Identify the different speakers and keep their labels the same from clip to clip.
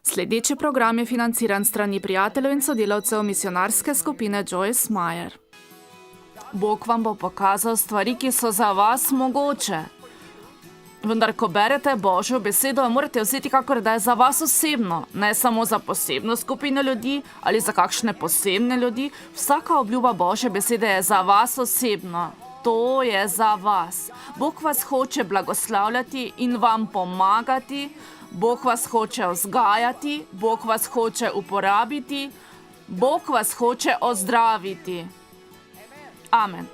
Speaker 1: Sledeči program je financiran strani prijateljev in sodelavcev misionarske skupine Joyce Meyer. Bog vam bo pokazal stvari, ki so za vas mogoče. Vendar, ko berete Božjo besedo, jo morate vzeti, kakor da je za vas osebno, ne samo za posebno skupino ljudi ali za kakšne posebne ljudi. Vsaka obljuba Božje besede je za vas osebno. To je za vas. Bog vas hoče blagoslavljati in vam pomagati. Bog vas hoče vzgajati. Bog vas hoče uporabiti. Bog vas hoče ozdraviti. Amen.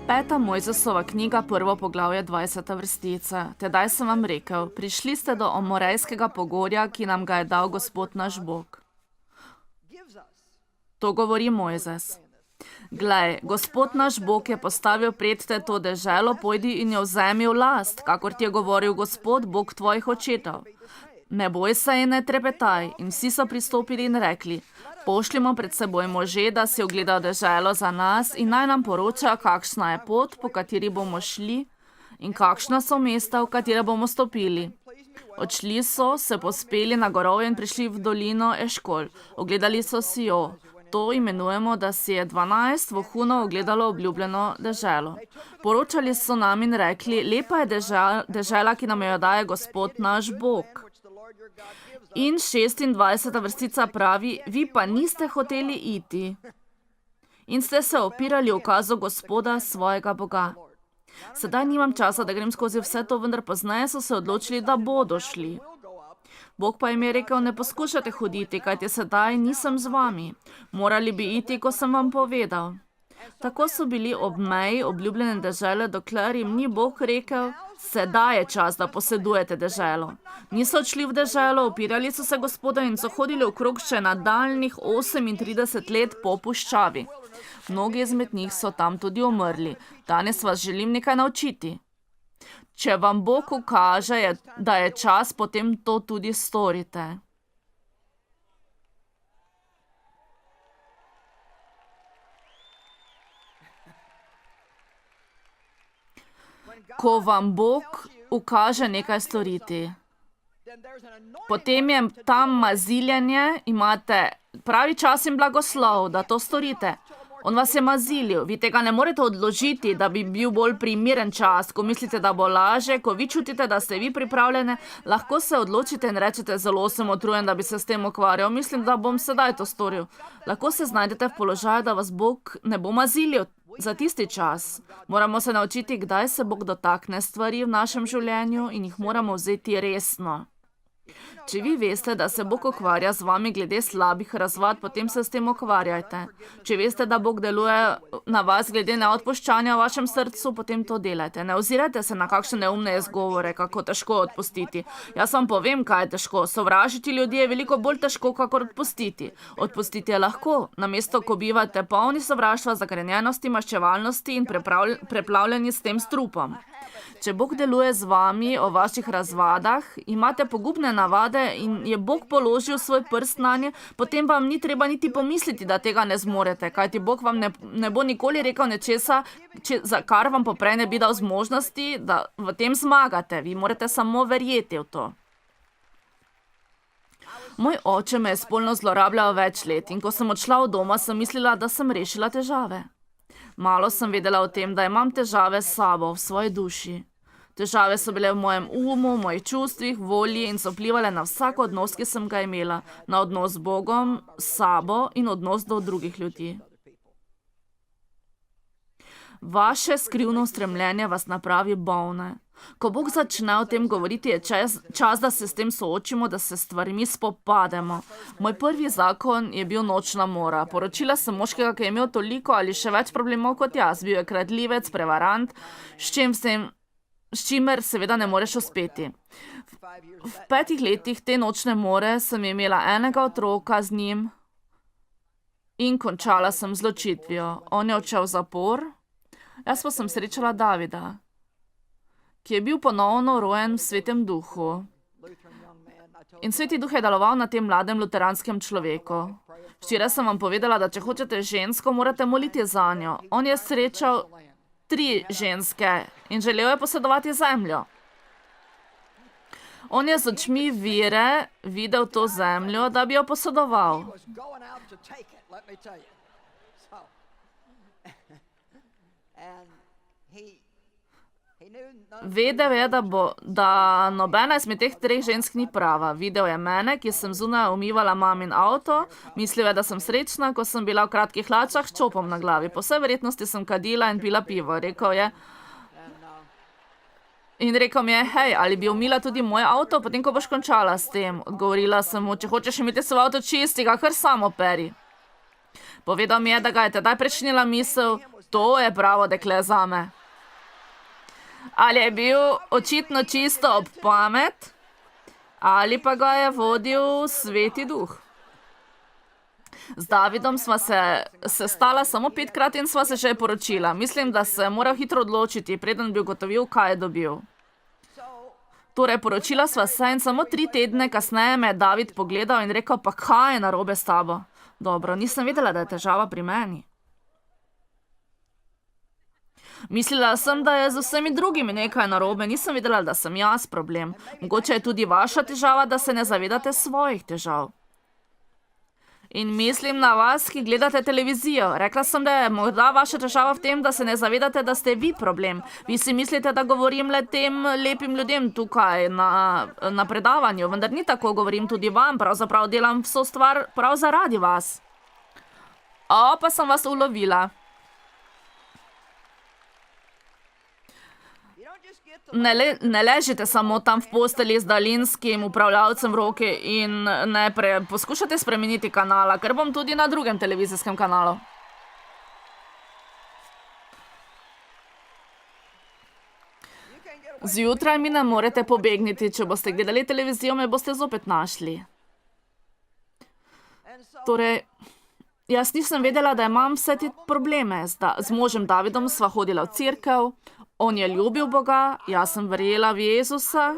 Speaker 1: Peta Mojzesova knjiga, 1. poglavje, 20. vrstica. Tedaj sem vam rekel, prišli ste do Omorejskega pogorja, ki nam ga je dal Gospod naš Bog. To govori Mojzes. Glej, Gospod naš Bog je postavil pred te to deželo, pojdi in jo vzemi v last, kakor ti je govoril Gospod, Bog tvojih očetov. Ne boj se in ne trepetaj. In vsi so pristopili in rekli, pošljimo pred seboj može, da si ogledajo deželo za nas in naj nam poročajo, kakšna je pot, po kateri bomo šli in kakšna so mesta, v katere bomo stopili. Odšli so, se pospeli na gorovje in prišli v dolino Eškol. Ogledali so si jo. To imenujemo, da si je 12 vohunov ogledalo obljubljeno deželo. Poročali so nam in rekli, lepa je dežela, ki nam jo daje Gospod naš Bog. In 26. vrstica pravi, vi pa niste hoteli iti in ste se opirali ukazu Gospoda svojega Boga. Sedaj nimam časa, da grem skozi vse to, vendar pozneje so se odločili, da bodo šli. Bog pa jim je rekel, ne poskušate hoditi, kajti sedaj nisem z vami. Morali bi iti, ko sem vam povedal. Tako so bili ob meji obljubljene dežele, dokler jim ni Bog rekel, sedaj je čas, da posedujete deželo. Niso odšli v deželo, opirali so se Gospoda in so hodili okrog še nadaljnjih 38 let po puščavi. Mnogi izmed njih so tam tudi umrli. Danes vas želim nekaj naučiti. Če vam Bog ukaže, da je čas, potem to tudi storite. Ko vam Bog ukaže nekaj storiti, potem je tam maziljenje, imate pravi čas in blagoslov, da to storite. On vas je mazilil, vi tega ne morete odložiti, da bi bil bolj primeren čas, ko mislite, da bo laže, ko vi čutite, da ste vi pripravljene, lahko se odločite in rečete, zelo sem utrujen, da bi se s tem ukvarjal, mislim, da bom sedaj to storil. Lahko se znajdete v položaju, da vas Bog ne bo mazilil za tisti čas. Moramo se naučiti, kdaj se Bog dotakne stvari v našem življenju in jih moramo vzeti resno. Če vi veste, da se Bog ukvarja z vami glede slabih razvad, potem se s tem ukvarjajte. Če veste, da Bog deluje na vas glede neodpuščanja v vašem srcu, potem to delajte. Ne ozirajte se na kakšne neumne izgovore, kako težko odpustiti. Jaz vam povem, kaj je težko. Sovražiti ljudi je veliko bolj težko, kakor odpustiti. Odpustiti je lahko, namesto ko bivate polni sovraštva, zagrenjenosti, maščevalnosti in preplavljeni s tem strupom. Če Bog deluje z vami o vaših razvadah, imate pogubne navade in je Bog položil svoj prst nanje, potem vam ni treba niti pomisliti, da tega ne zmorete, kajti Bog vam ne bo nikoli rekel nečesa, za kar vam poprej ne bi dal zmožnosti, da v tem zmagate. Vi morate samo verjeti v to. Moj oče me je spolno zlorabljal več let in ko sem odšla od doma, sem mislila, da sem rešila težave. Malo sem vedela o tem, da imam težave s sabo, v svoji duši. Težave so bile v mojem umu, v mojih čustvih, volji in so vplivale na vsak odnos, ki sem ga imela, na odnos z Bogom, s sabo in odnos do drugih ljudi. Vaše skrivno ustremljenje vas napravi bolne. Ko Bog začne o tem govoriti, je čas, da se s tem soočimo, da se s stvarmi spopademo. Moj prvi zakon je bil nočna mora. Poročila sem moškega, ki je imel toliko ali še več problemov kot jaz. Bil je kradljivec, prevarant, s čimer seveda ne moreš uspeti. V 5 letih te nočne more sem imela enega otroka z njim in končala sem z ločitvijo. On je odšel v zapor, jaz pa sem srečala Davida, ki je bil ponovno rojen v Svetem duhu. In Sveti Duh je deloval na tem mladem luteranskem človeku. Včeraj sem vam povedala, da če hočete žensko, morate moliti zanjo. On je srečal 3 ženske in želel je posedovati zemljo. On je z očmi vere videl to zemljo, da bi jo posedoval. Vedel je, da nobena izmed teh 3 žensk ni prava. Videl je mene, ki sem zunaj umivala mamin avto. Mislil je, da sem srečna, ko sem bila v kratkih hlačah s čopom na glavi. Po vsej verjetnosti sem kadila in pila pivo. Rekel mi je, hej, ali bi umila tudi moj avto, potem ko boš končala s tem. Odgovorila sem mu, če hočeš imeti svoj avto čistega, kar samo peri. Povedal mi je, da ga je tedaj prečnila misel, to je pravo dekle zame. Ali je bil očitno čisto ob pamet, ali pa ga je vodil Sveti Duh. Z Davidom sva se sestala samo 5-krat in sva se že poročila. Mislim, da se je moral hitro odločiti, preden bi ugotovil, kaj je dobil. Torej, poročila sva se in samo 3 tedne kasneje me je David pogledal in rekel, pa kaj je narobe s tabo? Dobro, nisem vedela, da je težava pri meni. Mislila sem, da je z vsemi drugimi nekaj narobe, nisem vedela, da sem jaz problem. Mogoče je tudi vaša težava, da se ne zavedate svojih težav. In mislim na vas, ki gledate televizijo. Rekla sem, da je morda vaša težava v tem, da se ne zavedate, da ste vi problem. Vi si mislite, da govorim le tem lepim ljudem tukaj na predavanju, vendar ni tako, govorim tudi vam, pravzaprav delam vso stvar prav zaradi vas. Pa sem vas ulovila. Ne ležite samo tam v posteli z daljinskim upravljavcem v roki in ne poskušate spremeniti kanala, ker bom tudi na drugem televizijskem kanalu. Zjutraj mi ne morete pobegniti, če boste gledali televizijo, me boste zopet našli. Torej, jaz nisem vedela, da imam vse te probleme. Z možem Davidom sva hodila v cerkev. On je ljubil Boga, jaz sem verjela v Jezusa.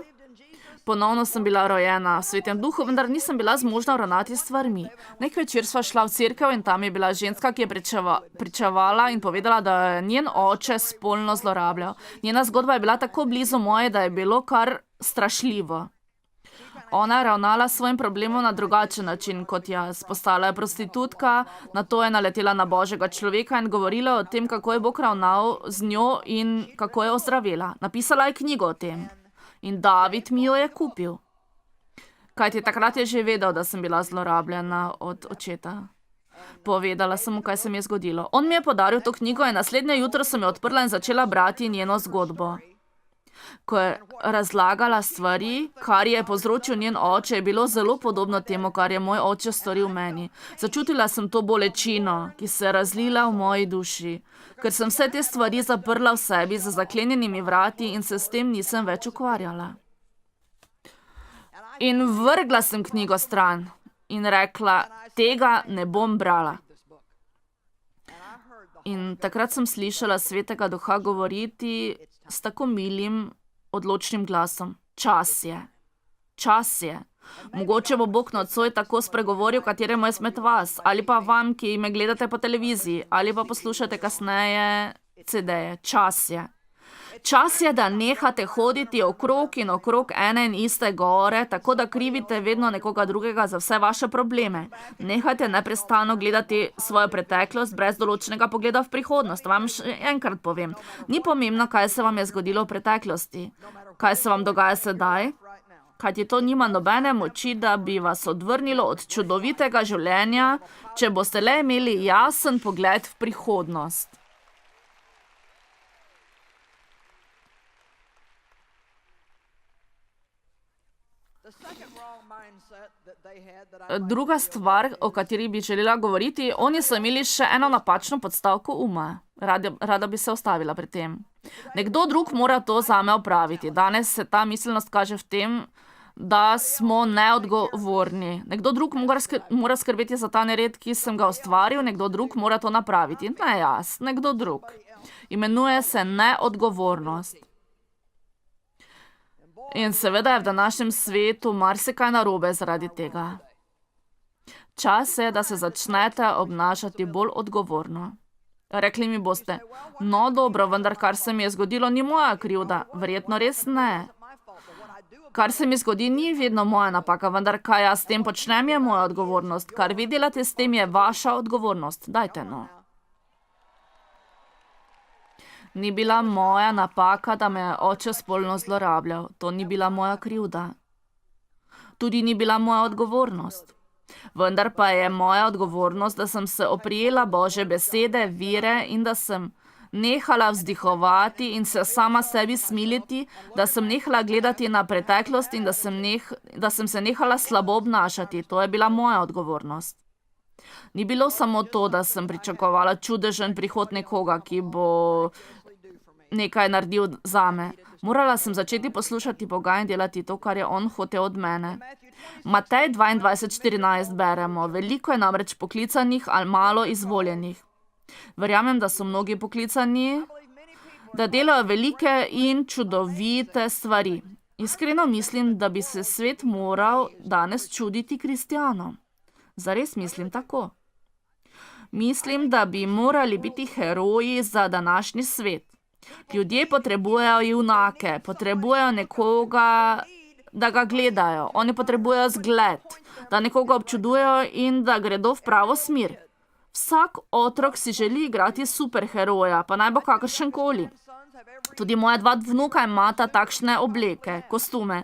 Speaker 1: Ponovno sem bila rojena v Svetem Duhu, vendar nisem bila zmožna ravnati s stvarmi. Nek večer sva šla v cerkev in tam je bila ženska, ki je pričevala in povedala, da je njen oče spolno zlorabljal. Njena zgodba je bila tako blizu moje, da je bilo kar strašljivo. Ona je ravnala s svojim problemom na drugačen način kot jaz. Postala je prostitutka, nato je naletela na Božjega človeka in govorila o tem, kako je Bog ravnal z njo in kako je ozdravela. Napisala je knjigo o tem. In David mi jo je kupil. Kajti takrat je že vedel, da sem bila zlorabljena od očeta. Povedala sem mu, kaj se mi je zgodilo. On mi je podaril to knjigo in naslednje jutro sem jo odprla in začela brati njeno zgodbo. Ko je razlagala stvari, kar je povzročil njen oče, je bilo zelo podobno temu, kar je moj oče storil meni. Začutila sem to bolečino, ki se je razlila v moji duši, ker sem vse te stvari zaprla v sebi za zaklenjenimi vrati in se s tem nisem več ukvarjala. In vrgla sem knjigo stran in rekla, tega ne bom brala. In takrat sem slišala Svetega Duha govoriti s tako milim, odločnim glasom. Čas je. Čas je. Mogoče bo Bog nocoj tako spregovoril kateremu izmed vas, ali pa vam, ki me gledate po televiziji, ali pa poslušate kasneje CD-je. Čas je. Čas je, da nehate hoditi okrog in okrog ene in iste gore, tako da krivite vedno nekoga drugega za vse vaše probleme. Nehajte neprestano gledati svojo preteklost brez določenega pogleda v prihodnost. Vam še enkrat povem, ni pomembno, kaj se vam je zgodilo v preteklosti. Kaj se vam dogaja sedaj? Kajti to nima nobene moči, da bi vas odvrnilo od čudovitega življenja, če boste le imeli jasen pogled v prihodnost. Druga stvar, o kateri bi želela govoriti, oni so imeli še eno napačno podstavko uma. Rada bi se ustavila pri tem. Nekdo drug mora to zame opraviti. Danes se ta miselnost kaže v tem, da smo neodgovorni. Nekdo drug mora skrbeti za ta nered, ki sem ga ustvaril, nekdo drug mora to napraviti. Ne jaz, nekdo drug. Imenuje se neodgovornost. In seveda je v današnjem svetu marsikaj narobe zaradi tega. Čas je, da se začnete obnašati bolj odgovorno. Rekli mi boste, no dobro, vendar kar se mi je zgodilo, ni moja krivda. Verjetno res ne. Kar se mi zgodi, ni vedno moja napaka, vendar kaj jaz s tem počnem, je moja odgovornost. Kar vi delate s tem, je vaša odgovornost. Dajte no. Ni bila moja napaka, da me je oče spolno zlorabljal. To ni bila moja krivda. Tudi ni bila moja odgovornost. Vendar pa je moja odgovornost, da sem se oprijela Božje besede, vire in da sem nehala vzdihovati in se sama sebi smiliti, da sem nehala gledati na preteklost in da sem se nehala slabo obnašati. To je bila moja odgovornost. Ni bilo samo to, da sem pričakovala čudežen prihod nekoga, ki bo nekaj naredil zame. Morala sem začeti poslušati Boga in delati to, kar je on hotel od mene. Matej 22:14 beremo, veliko je namreč poklicanih, ali malo izvoljenih. Verjamem, da so mnogi poklicani, da delajo velike in čudovite stvari. Iskreno mislim, da bi se svet moral danes čuditi kristjanom. Zares mislim tako. Mislim, da bi morali biti heroji za današnji svet. Ljudje potrebujejo junake, potrebujejo nekoga, da ga gledajo. Oni potrebujejo zgled, da nekoga občudujejo in da gredo v pravo smer. Vsak otrok si želi igrati superheroja, pa naj bo kakršenkoli. Tudi moja 2 vnuka imata takšne obleke, kostume.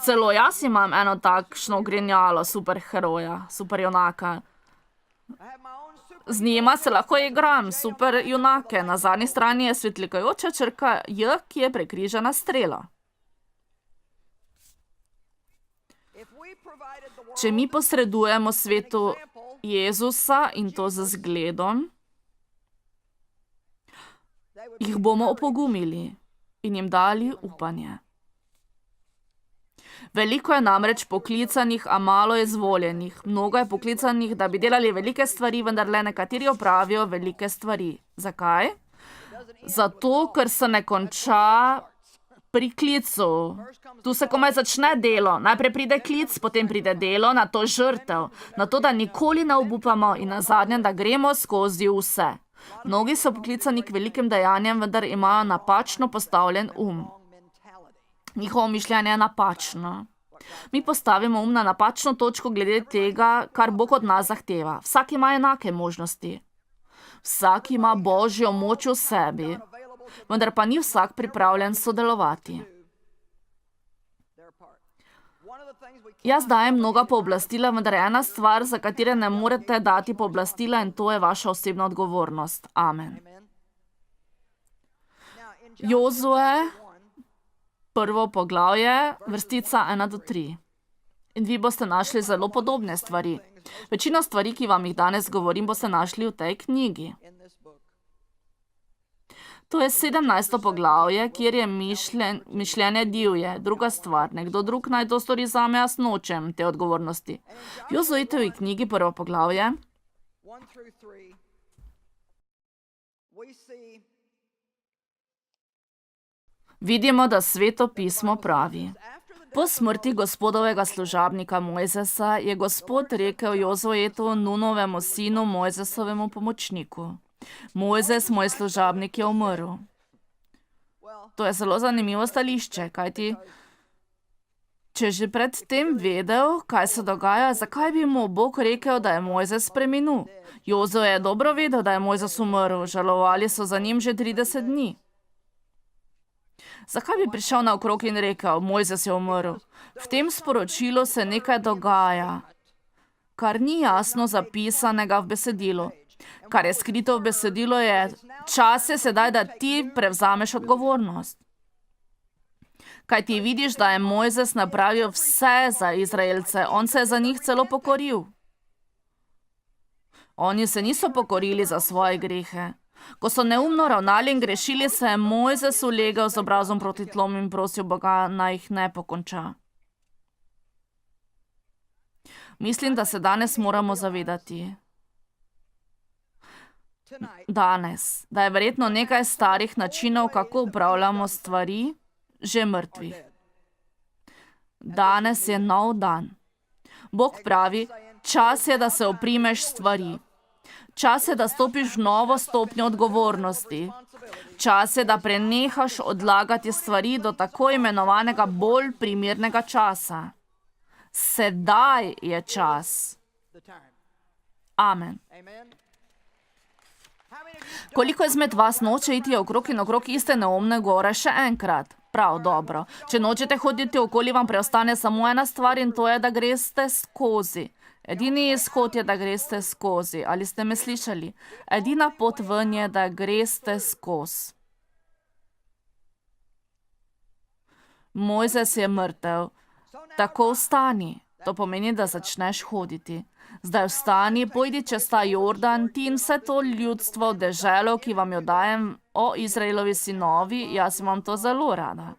Speaker 1: Celo jaz imam eno takšno grenjalo superheroja, superjunaka. Z njima se lahko igram, super junake. Na zadnji strani je svetlikajoča črka J, ki je prekrižana s strelo. Če mi posredujemo svetu Jezusa in to z zgledom, jih bomo opogumili in jim dali upanje. Veliko je namreč poklicanih, a malo izvoljenih. Mnogo je poklicanih, da bi delali velike stvari, vendar le nekateri opravijo velike stvari. Zakaj? Zato, ker se ne konča pri klicu. Tu se komaj začne delo. Najprej pride klic, potem pride delo, nato žrtev. Nato, da nikoli ne obupamo in nazadnje, da gremo skozi vse. Mnogi so poklicani k velikim dejanjem, vendar imajo napačno postavljen Njihovo mišljenje je napačno. Mi postavimo na napačno točko glede tega, kar Bog od nas zahteva. Vsak ima enake možnosti. Vsak ima Božjo moč v sebi, vendar pa ni vsak pripravljen sodelovati. Jaz dajem mnoga pooblastila, vendar je ena stvar, za katere ne morete dati pooblastila, in to je vaša osebna odgovornost. Amen. Jozue, 1. poglavje, vrstica 1-3. In vi boste našli zelo podobne stvari. Večino stvari, ki vam jih danes govorim, boste našli v tej knjigi. To je 17. poglavje, kjer je mišljenje divje. Druga stvar, nekdo drug naj to stori zame, jaz nočem te odgovornosti. V Jozuetovi knjigi 1. poglavje vidimo, da Sveto pismo pravi: po smrti gospodovega služabnika Mojzesa je Gospod rekel Jozuetu, Nunovemu sinu, Mojzesovemu pomočniku: Mojzes, moj služabnik, je umrl. To je zelo zanimivo stališče, kajti če že pred tem vedel, kaj se dogaja, zakaj bi mu Bog rekel, da je Mojzes preminul? Jozue je dobro vedel, da je Mojzes umrl, žalovali so za njim že 30 dni. Zakaj bi prišel naokrog in rekel, Mojzes je umrl? V tem sporočilu se nekaj dogaja, kar ni jasno zapisanega v besedilu. Kar je skrito v besedilu je, čas je sedaj, da ti prevzameš odgovornost. Kaj ti vidiš, da je Mojzes napravil vse za Izraelce, on se je za njih celo pokoril. Oni se niso pokorili za svoje grehe. Ko so neumno ravnali in grešili, se je Mojzes ulegel z obrazom proti tlom in prosil Boga, naj jih ne pokonča. Mislim, da se danes moramo zavedati, da je verjetno nekaj starih načinov, kako upravljamo stvari, že mrtvih. Danes je nov dan. Bog pravi, čas je, da se oprimeš stvari. Čas je, da stopiš v novo stopnjo odgovornosti. Čas je, da prenehaš odlagati stvari do tako imenovanega bolj primernega časa. Sedaj je čas. Amen. Koliko izmed vas noče iti okrog in okrog iste neumne gore še enkrat? Prav, dobro. Če nočete hoditi okoli, vam preostane samo ena stvar in to je, da greste skozi. Edini izhod je, da greste skozi. Ali ste me slišali? Edina pot ven je, da greste skozi. Mojzes je mrtev. Tako vstani. To pomeni, da začneš hoditi. Zdaj vstani, pojdi čez ta Jordan, ti in vse to ljudstvo v deželo, ki vam jo dajem, o Izraelovi sinovi, jaz imam to zelo rada.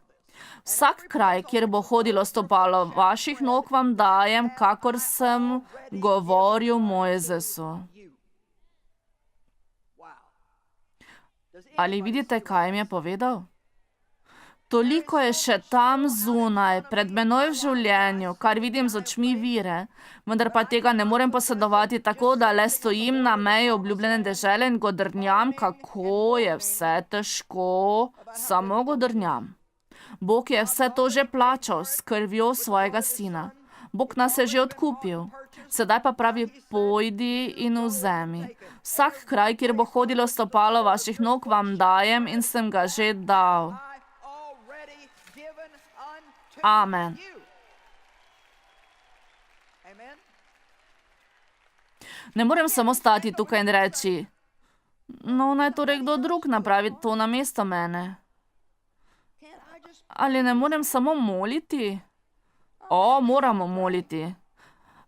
Speaker 1: Vsak kraj, kjer bo hodilo stopalo vaših nog, vam dajem, kakor sem govoril Mojzesu. Ali vidite, kaj jim je povedal? Toliko je še tam zunaj, pred menoj v življenju, kar vidim z očmi vire, vendar pa tega ne morem posedovati tako, da le stojim na meji obljubljene dežele in godrnjam, kako je vse težko, samo godrnjam. Bog je vse to že plačal s krvjo svojega sina. Bog nas je že odkupil. Sedaj pa pravi, pojdi in vzemi. Vsak kraj, kjer bo hodilo stopalo vaših nog, vam dajem in sem ga že dal. Amen. Ne morem samo stati tukaj in reči, no, naj torej kdo drug napravi to namesto mene. Ali ne morem samo moliti? O, moramo moliti.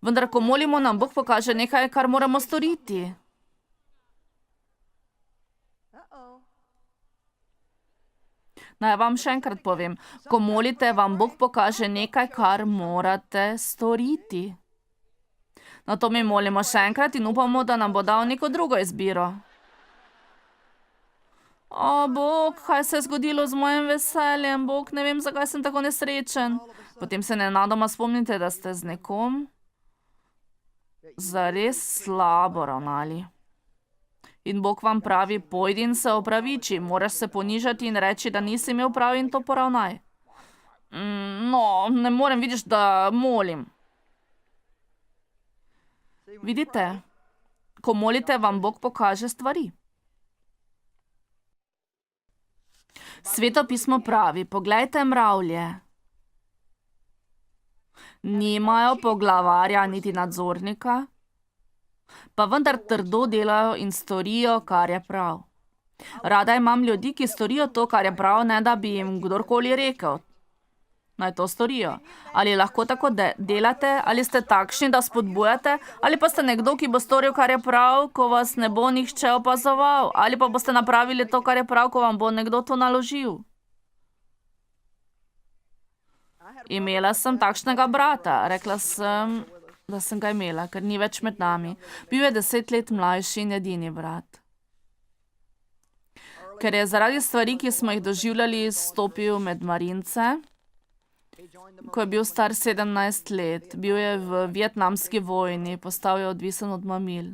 Speaker 1: Vendar, ko molimo, nam Bog pokaže nekaj, kar moramo storiti. Naj vam še enkrat povem, ko molite, vam Bog pokaže nekaj, kar morate storiti. Na to mi molimo še enkrat in upamo, da nam bo dal neko drugo izbiro. O, Bog, kaj se je zgodilo z mojim veseljem? Bog, ne vem, zakaj sem tako nesrečen. Potem se nenadoma spomnite, da ste z nekom zares slabo ravnali. In Bog vam pravi, pojdi in se opraviči, moraš se ponižati in reči, da nisi imel prav in to poravnaj. No, ne morem, vidiš, da molim. Vidite, ko molite, vam Bog pokaže stvari. Sveto pismo pravi, poglejte mravlje. Nimajo poglavarja niti nadzornika, pa vendar trdo delajo in storijo, kar je prav. Rada imam ljudi, ki storijo to, kar je prav, ne da bi jim kdorkoli rekel, naj to storijo. Ali lahko tako delate, ali ste takšni, da spodbujate, ali pa ste nekdo, ki bo storil, kar je prav, ko vas ne bo nihče opazoval, ali pa boste napravili to, kar je prav, ko vam bo nekdo to naložil. Imela sem takšnega brata, rekla sem, da sem ga imela, ker ni več med nami. Bil je 10 let mlajši in edini brat. Ker je zaradi stvari, ki smo jih doživljali, stopil med marince, ko je bil star 17 let. Bil je v vietnamski vojni, postal je odvisen od mamil.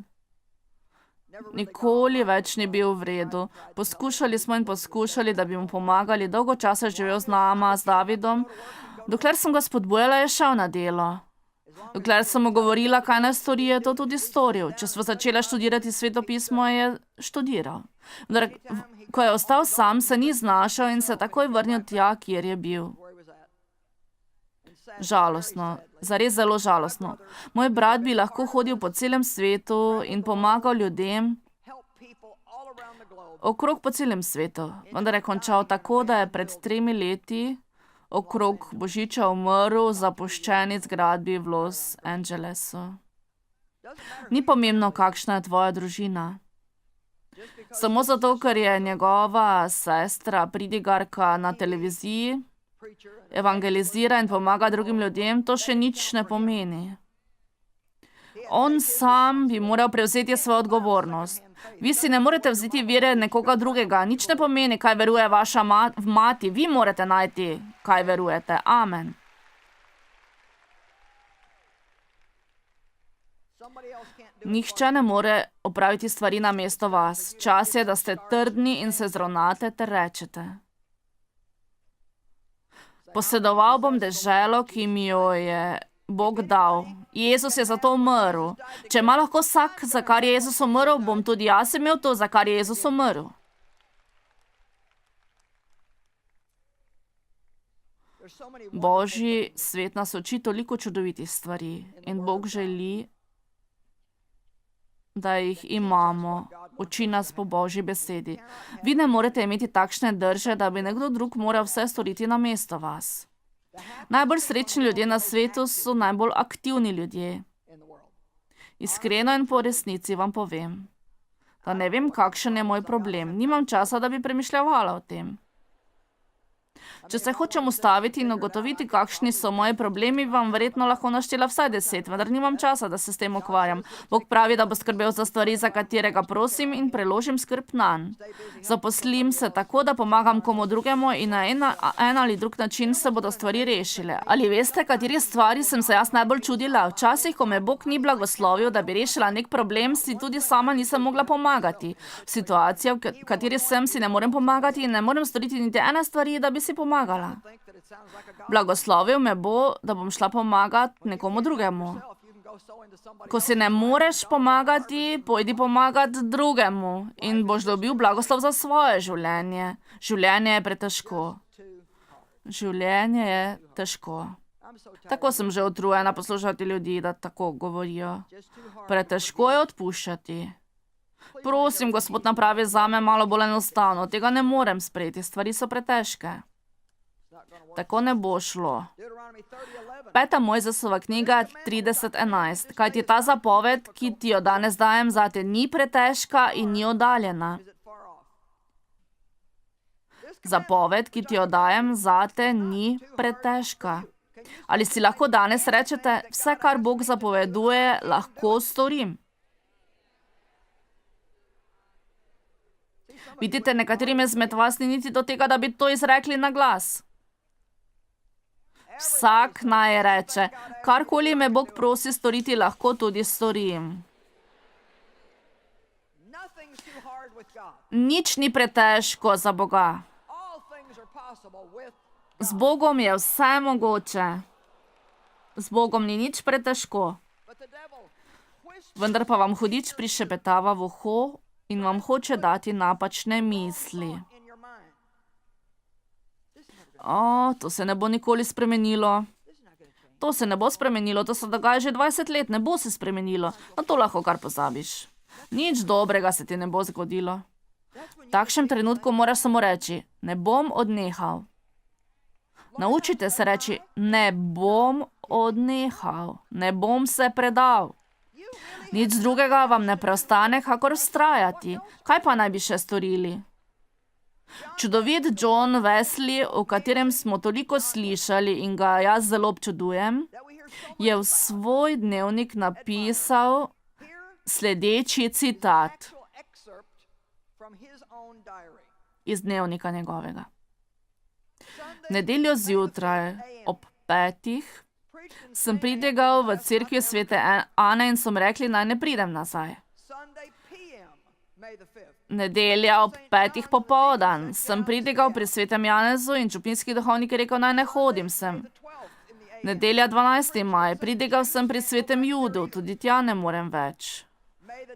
Speaker 1: Nikoli več ni bil v redu. Poskušali smo in poskušali, da bi mu pomagali. Dolgo časa je živel z nama, z Davidom. Dokler sem ga spodbujala, je šel na delo. Dokler sem mu govorila, kaj naj stori, je to tudi storil. Če sva začela študirati Sveto pismo, je študiral. Vendar, ko je ostal sam, se ni znašel in se takoj vrnil tja, kjer je bil. Žalostno, zares zelo žalostno. Moj brat bi lahko hodil po celem svetu in pomagal ljudem okrog po celem svetu. Vendar je končal tako, da je pred 3 leti okrog Božiča umrl v zapuščeni zgradbi v Los Angelesu. Ni pomembno, kakšna je tvoja družina. Samo zato, ker je njegova sestra pridigarka na televiziji, evangelizira in pomaga drugim ljudem, to še nič ne pomeni. On sam bi moral prevzeti svojo odgovornost. Vi si ne morete vzeti vere nekoga drugega. Nič ne pomeni, kaj veruje vaša mati. Vi morate najti, kaj verujete. Amen. Nihče ne more opraviti stvari namesto vas. Čas je, da ste trdni in se zravnate ter rečete: posedoval bom deželo, ki mi jo je Bog dal. Jezus je za to umrl. Če ima lahko vsak, za kar je Jezus umrl, bom tudi jaz imel to, za kar je Jezus umrl. Božji svet nas uči toliko čudovitih stvari in Bog želi, da jih imamo. Uči nas po Božji besedi. Vi ne morete imeti takšne drže, da bi nekdo drug moral vse storiti namesto vas. Najbolj srečni ljudje na svetu so najbolj aktivni ljudje. Iskreno in po resnici vam povem, da ne vem, kakšen je moj problem. Nimam časa, da bi premišljevala o tem. Če se hočem ustaviti in ugotoviti, kakšni so moji problemi, vam verjetno lahko naštela vsaj 10, vendar nimam časa, da se s tem ukvarjam. Bog pravi, da bo skrbel za stvari, za katere ga prosim, in preložim skrb nanj. Zaposlim se tako, da pomagam komu drugemu in na en ali drug način se bodo stvari rešile. Ali veste, kateri stvari sem se jaz najbolj čudila? Včasih, ko me Bog ni blagoslovil, da bi rešila nek problem, si tudi sama nisem mogla pomagati. V situaciji, v kateri sem, si ne morem pomagati in ne morem storiti niti ene stvari, da bi si pomagala. Blagoslovil me bo, da bom šla pomagati nekomu drugemu. Ko si ne moreš pomagati, pojdi pomagati drugemu in boš dobil blagoslov za svoje življenje. Življenje je pretežko. Življenje je težko. Tako sem že utrujena poslušati ljudi, da tako govorijo. Pretežko je odpuščati. Prosim, Gospod, napravi zame malo bolj enostavno. Tega ne morem sprejeti, stvari so pretežke. Tako ne bo šlo. 5. Mojzesova knjiga 30:11. Kajti ta zapoved, ki ti jo danes dajem, zate ni pretežka in ni oddaljena. Zapoved, ki ti jo dajem, zate ni pretežka. Ali si lahko danes rečete, vse, kar Bog zapoveduje, lahko storim? Vidite, nekaterim izmed vas ni niti do tega, da bi to izrekli na glas. Vsak naj reče, karkoli me Bog prosi storiti, lahko tudi storim. Nič ni pretežko za Boga. Z Bogom je vse mogoče. Z Bogom ni nič pretežko. Vendar pa vam hudič prišepetava v uho in vam hoče dati napačne misli. To se ne bo nikoli spremenilo. To se ne bo spremenilo, to se dogaja že 20 let, ne bo se spremenilo. Na to lahko kar pozabiš. Nič dobrega se ti ne bo zgodilo. V takšnem trenutku moraš samo reči, ne bom odnehal. Naučite se reči, ne bom odnehal, ne bom se predal. Nič drugega vam ne preostane, kakor vztrajati. Kaj pa naj bi še storili? Čudovit John Wesley, o katerem smo toliko slišali in ga jaz zelo občudujem, je v svoj dnevnik napisal sledeči citat iz dnevnika njegovega. Nedeljo zjutraj ob 5. sem pridigal v cerkvi svete Ane in so mi rekli, naj ne pridem nazaj. Nedelja ob 5. popoldan sem pridigal pri svetem Janezu in župnijski duhovnik je rekel, naj ne hodim sem. Nedelja 12. maj, pridigal sem pri svetem Judu, tudi tja ne morem več.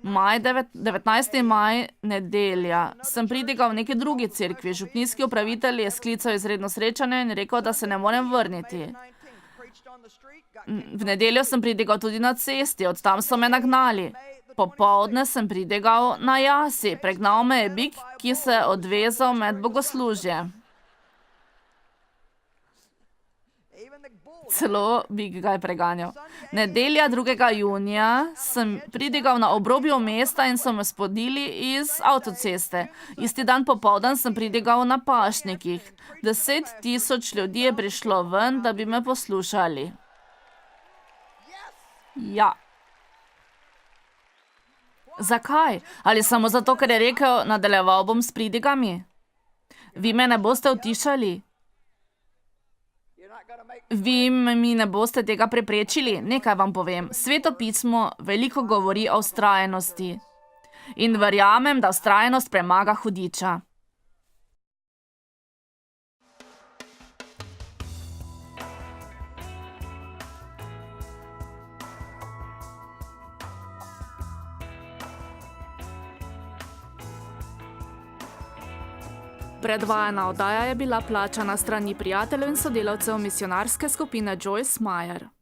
Speaker 1: 19. maj, nedelja, sem pridigal v neki drugi cerkvi. Župnijski upravitelj je sklical izredno srečanje in rekel, da se ne morem vrniti. V nedeljo sem pridigal tudi na cesti, od tam so me nagnali. Popoldne sem pridigal na jasi, pregnal me je bik, ki se je odvezal med bogoslužje. Celo bik ga je preganjal. Nedelja 2. junija sem pridigal na obrobju mesta in so me spodili iz avtoceste. Isti dan popoldan sem pridigal na pašnikih. 10.000 ljudi je prišlo ven, da bi me poslušali. Ja. Zakaj? Ali samo zato, ker je rekel, nadaljeval bom s pridigami? Vi me ne boste utišali? Vi mi ne boste tega preprečili? Nekaj vam povem. Sveto pismo veliko govori o vztrajnosti. In verjamem, da vztrajnost premaga hudiča. Predvajana oddaja je bila plačana s strani prijateljev in sodelavcev misijonarske skupine Joyce Meyer.